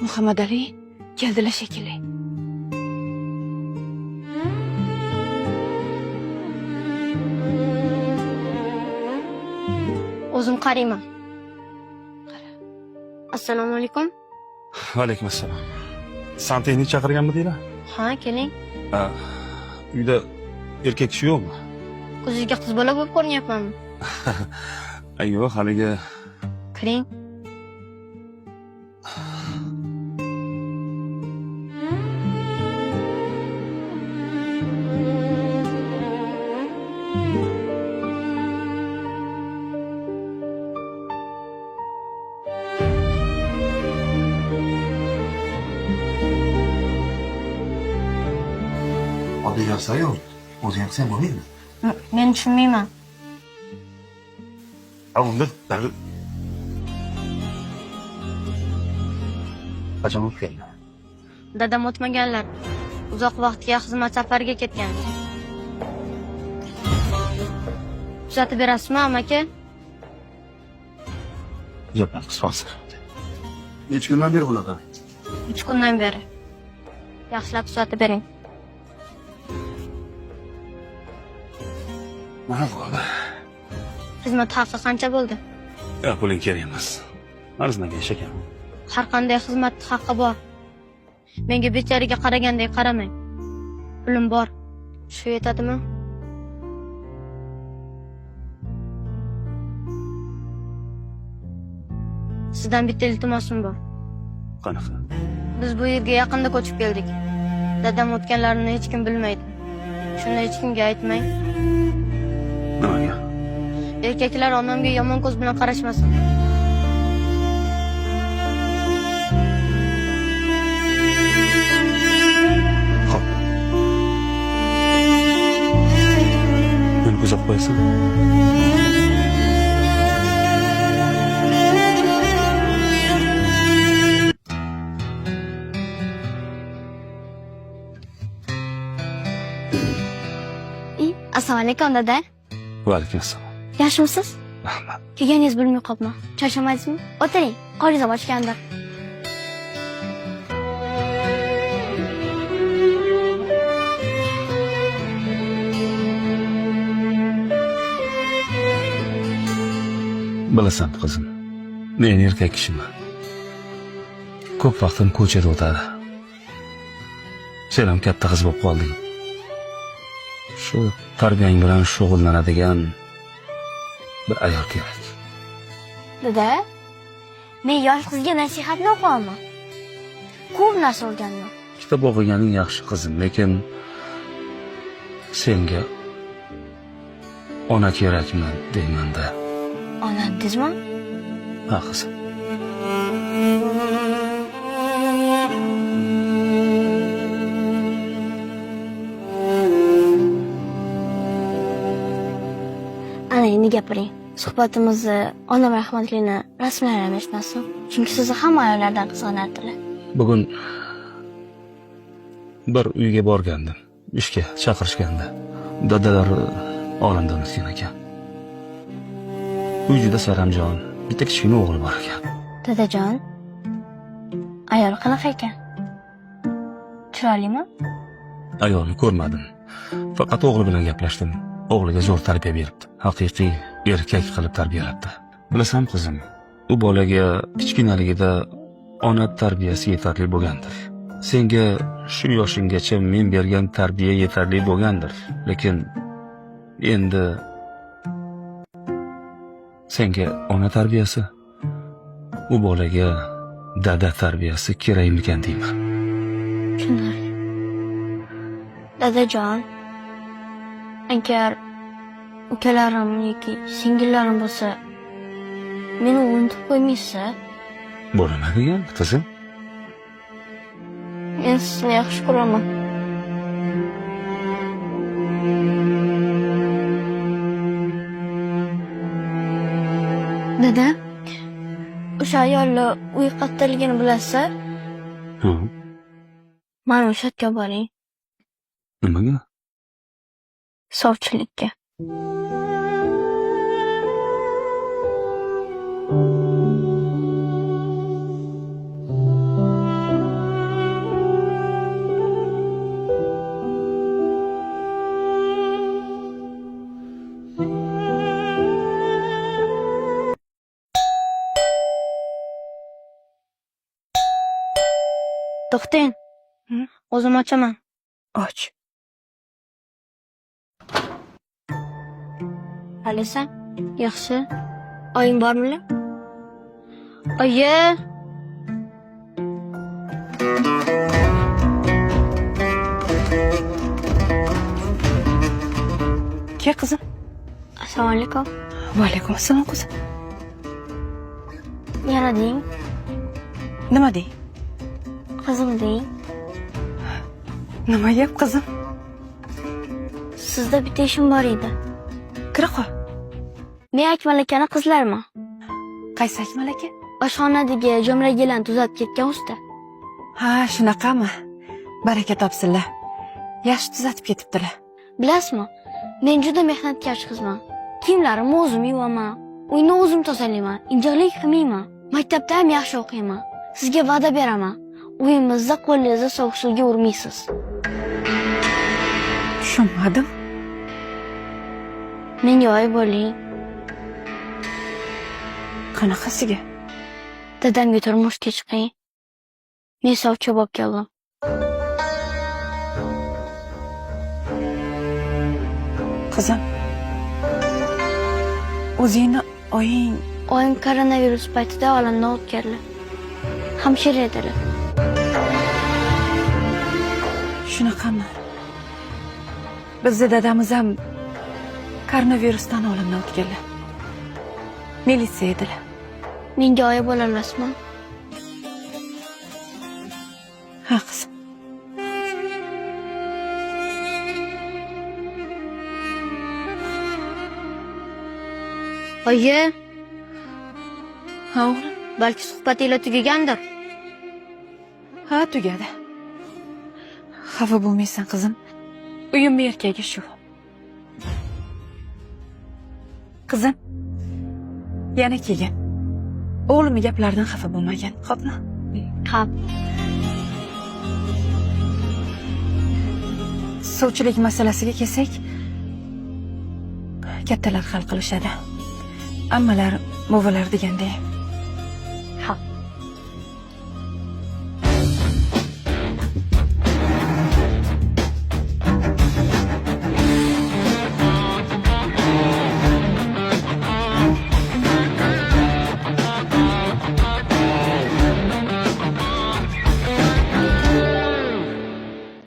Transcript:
Muhammad Ali keldilar shekilli. O'zim qarayman. Assalomu alaykum. Va alaykum assalom. Santexnik chaqirganmidinglar? Ha, keling. Uyda erkak kishi yo'qmi? O'zingizga qiz bola bo'lib ko'rinyapmanmi? Yo'q, haligi Kiring. Oddiy yoqsa-yu, o'zing qilsang bo'lmaydimi? Men tushunmayman. unda Qachon o'tib keldi? Dadam o'tmaganlar. Uzoq vaqtga xizmat safariga ketgan. Tuzatib berasizmi, amaki? yo'q, qisqasi. Necha kundan beri bunaqa? 3 kundan beri. Yaxshilab tuzatib bering. Mana bo'ldi. Xizmat haqi qancha bo'ldi? Puling kerak emas. Arzimagan ekan. Har qanday xizmat haqqi bor. Menga becharaga qaragandek qaramang. Pulim bor. Shu yetadimi? Sizdan bitta iltimosim bor. Qanaqa? Biz bu yerga yaqinda ko'chib keldik. Dadam o'tganlarini hech kim bilmaydi. Shuni hech kimga aytmang. Nimaga? Erkaklar onamga yomon ko'z bilan qarashmasin. Xo'p. Meni kuzatib qo'yasan? Assalomu alaykum dada. Va alaykum assalom. Yaxshimisiz? Rahmat. Kelganingiz bilmay qolibman. Charchamadingizmi? O'tiring, qoringiz ochgandir. Bilasan qizim, men erkak kishiman. Ko'p vaqtim ko'chada o'tadi. Sen ham katta qiz bo'lib qolding. Shu tarbiyang bilan shug'ullanadigan bir ayol kerak. Dada, men yosh qizga nasihatni o'qiyman. Ko'p narsa o'rgandim. Kitob o'qiganing yaxshi qizim, lekin senga ona kerakmi deyman-da. Ona dedingizmi? Ha qizim. Ana endi gapiring. Suhbatimizni onam rahmatligini rasmlarini eshitmasin. Chunki sizni hamma ayollardan qizg'anardilar. Bugun bir uyga borgandim. Ishga chaqirishganda. Dadalar olamdan o'tgan ekan. Uy juda saramjon. Bitta kichkina o'g'il bor ekan. Dadajon, ayol qanaqa ekan? Chiroylimi? Ayolni ko'rmadim. Faqat o'g'li bilan gaplashdim. O'g'liga zo'r tarbiya beribdi. Haqiqiy erkak qilib tarbiyalabdi. Bilasan qizim, u bolaga kichkinaligida ona tarbiyasi yetarli bo'lgandir. Senga shu yoshinggacha men bergan tarbiya yetarli bo'lgandir. Lekin endi senga ona tarbiyasi, u bolaga dada tarbiyasi kerakmikan deyman. Tushunarli. Dadajon, agar ukalarim yoki singillarim bo'lsa, meni unutib qo'ymaysiz? Bu nima degan qizim? Men sizni yaxshi ko'raman. Dada, o'sha ayolni uy qayerdaligini bilasiz? Mana o'sha yerga boring. Nimaga? Sovchilikka. To'xtang. Hı? O'zim ochaman. Och. Alisa, yaxshi. Oying bormi? Oyi. Kel qizim. Assalomu alaykum. Va alaykum assalom qizim. Yana deng. Nima dey? Qizim deng. Nima gap qizim? Sizda bitta ishim bor edi. Kira qol. Men Akmal akani qizlarman. Qaysi Akmal aka? Oshxonadagi jo'mragilarni tuzatib ketgan usta. Ha, shunaqami? Baraka topsinlar. Yaxshi tuzatib ketibdilar. Bilasizmi? Men juda mehnatkash qizman. Kiyimlarimni o'zim yuvaman. Uyni o'zim tozalayman. Injiqlik qilmayman. Maktabda ham yaxshi o'qiyman. Sizga va'da beraman. Uyimizda qo'lingizni sovuq suvga urmaysiz. Tushunmadim. Menga oy bo'ling. Qanaqasiga? Dadamga turmushga chiqing. Men sovchi bo'lib keldim. Qizim. O'zingni oying Oyim koronavirus paytida olamdan o'tganlar. Hamshira edilar. shunaqami? Bizning dadamiz ham koronavirusdan olamdan o'tganlar. Militsiya edilar. Menga oyi bo'la olasizmi? Ha qizim. Oyi, Ha o'g'lim. balki suhbatinglar tugagandir. Ha tugadi. Xafa bo'lmaysan qizim. Uyimni erkagi shu. Qizim. Yana kelgan. O'g'limning gaplaridan xafa bo'lmagan. Xo'pmi? Qap. Suvchilik masalasiga kelsak, kattalar hal qilishadi. Ammalar, buvilar degandek